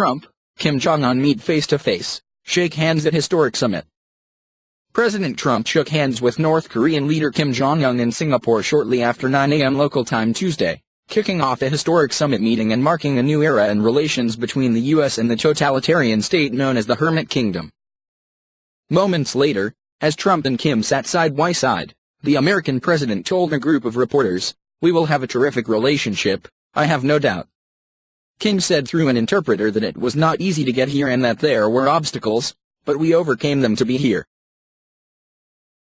Trump, Kim Jong-un meet face-to-face, shake hands at historic summit. President Trump shook hands with North Korean leader Kim Jong-un in Singapore shortly after 9 a.m. local time Tuesday, kicking off a historic summit meeting and marking a new era in relations between the U.S. and the totalitarian state known as the Hermit Kingdom. Moments later, as Trump and Kim sat side by side, the American president told a group of reporters, "We will have a terrific relationship, I have no doubt." Kim said through an interpreter that it was not easy to get here and that there were obstacles, but we overcame them to be here.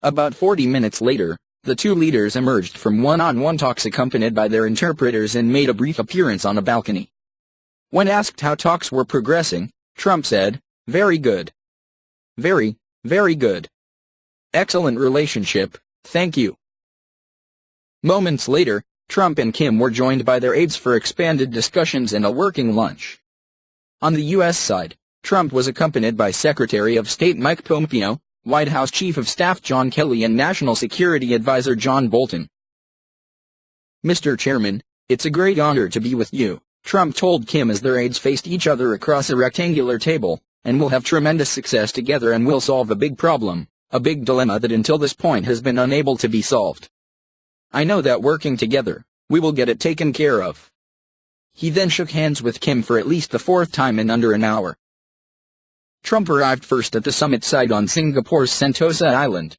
About 40 minutes later, the two leaders emerged from one-on-one talks accompanied by their interpreters and made a brief appearance on a balcony. When asked how talks were progressing, Trump said, "Very good. Very, very good. Excellent relationship, thank you." Moments later, Trump and Kim were joined by their aides for expanded discussions and a working lunch. On the U.S. side, Trump was accompanied by Secretary of State Mike Pompeo, White House Chief of Staff John Kelly and National Security Advisor John Bolton. "Mr. Chairman, it's a great honor to be with you," Trump told Kim as their aides faced each other across a rectangular table, "and we'll have tremendous success together and we'll solve a big problem, a big dilemma that until this point has been unable to be solved. I know that working together, we will get it taken care of." He then shook hands with Kim for at least the fourth time in under an hour. Trump arrived first at the summit site on Singapore's Sentosa Island.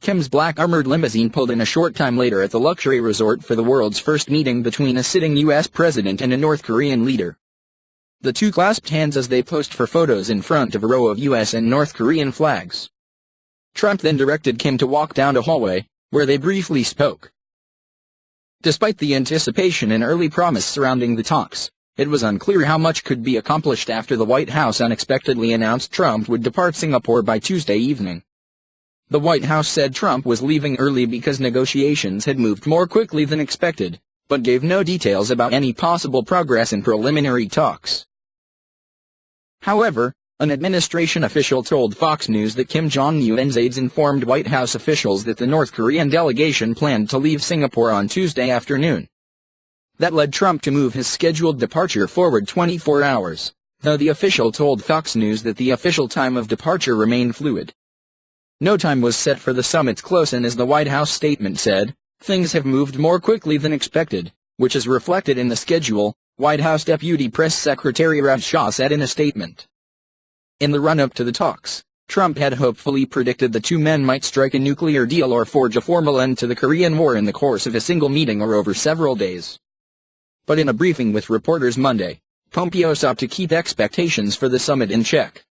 Kim's black armored limousine pulled in a short time later at the luxury resort for the world's first meeting between a sitting U.S. president and a North Korean leader. The two clasped hands as they posed for photos in front of a row of U.S. and North Korean flags. Trump then directed Kim to walk down a hallway, where they briefly spoke. Despite the anticipation and early promise surrounding the talks, it was unclear how much could be accomplished after the White House unexpectedly announced Trump would depart Singapore by Tuesday evening. The White House said Trump was leaving early because negotiations had moved more quickly than expected, but gave no details about any possible progress in preliminary talks. However, an administration official told Fox News that Kim Jong-un's aides informed White House officials that the North Korean delegation planned to leave Singapore on Tuesday afternoon. That led Trump to move his scheduled departure forward 24 hours, though the official told Fox News that the official time of departure remained fluid. No time was set for the summit's close, and as the White House statement said, things have moved more quickly than expected, which is reflected in the schedule, White House Deputy Press Secretary Raj Shah said in a statement. In the run-up to the talks, Trump had hopefully predicted the two men might strike a nuclear deal or forge a formal end to the Korean War in the course of a single meeting or over several days. But in a briefing with reporters Monday, Pompeo sought to keep expectations for the summit in check.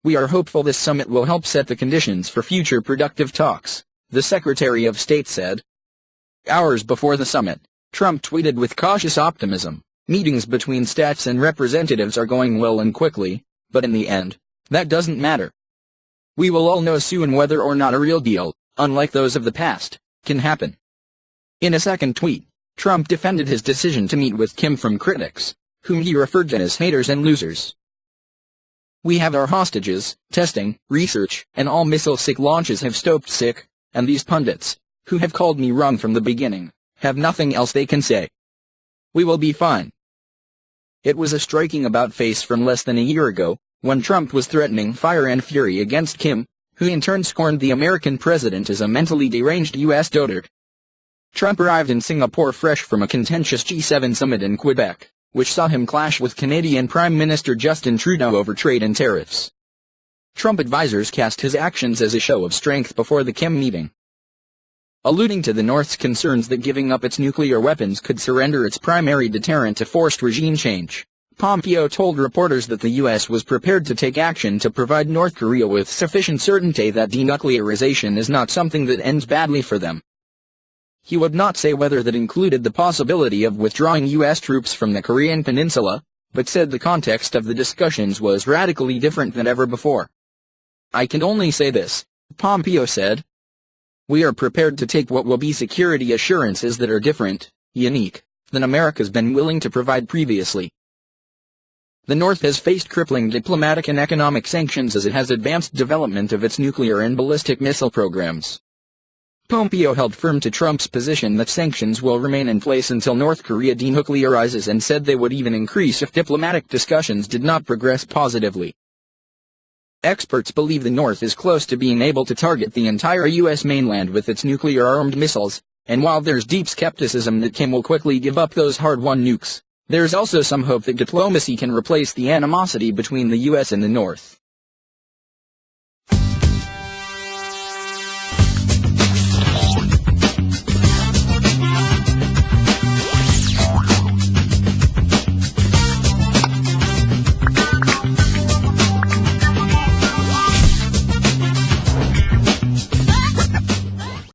"We are hopeful this summit will help set the conditions for future productive talks," the Secretary of State said. Hours before the summit, Trump tweeted with cautious optimism, "Meetings between staffs and representatives are going well and quickly, but in the end, that doesn't matter. We will all know soon whether or not a real deal, unlike those of the past, can happen." In a second tweet, Trump defended his decision to meet with Kim from critics, whom he referred to as haters and losers. "We have our hostages, testing, research, and all missile-sick launches have stopped sick, and these pundits, who have called me wrong from the beginning, have nothing else they can say. We will be fine." It was a striking about-face from less than a year ago, when Trump was threatening fire and fury against Kim, who in turn scorned the American president as a mentally deranged U.S. dotard. Trump arrived in Singapore fresh from a contentious G7 summit in Quebec, which saw him clash with Canadian Prime Minister Justin Trudeau over trade and tariffs. Trump advisers cast his actions as a show of strength before the Kim meeting. Alluding to the North's concerns that giving up its nuclear weapons could surrender its primary deterrent to forced regime change, Pompeo told reporters that the U.S. was prepared to take action to provide North Korea with sufficient certainty that denuclearization is not something that ends badly for them. He would not say whether that included the possibility of withdrawing U.S. troops from the Korean peninsula, but said the context of the discussions was radically different than ever before. "I can only say this," Pompeo said. "We are prepared to take what will be security assurances that are different, unique, than America's been willing to provide previously." The North has faced crippling diplomatic and economic sanctions as it has advanced development of its nuclear and ballistic missile programs. Pompeo held firm to Trump's position that sanctions will remain in place until North Korea denuclearizes and said they would even increase if diplomatic discussions did not progress positively. Experts believe the North is close to being able to target the entire U.S. mainland with its nuclear-armed missiles, and while there's deep skepticism that Kim will quickly give up those hard-won nukes, there's also some hope that diplomacy can replace the animosity between the U.S. and the North.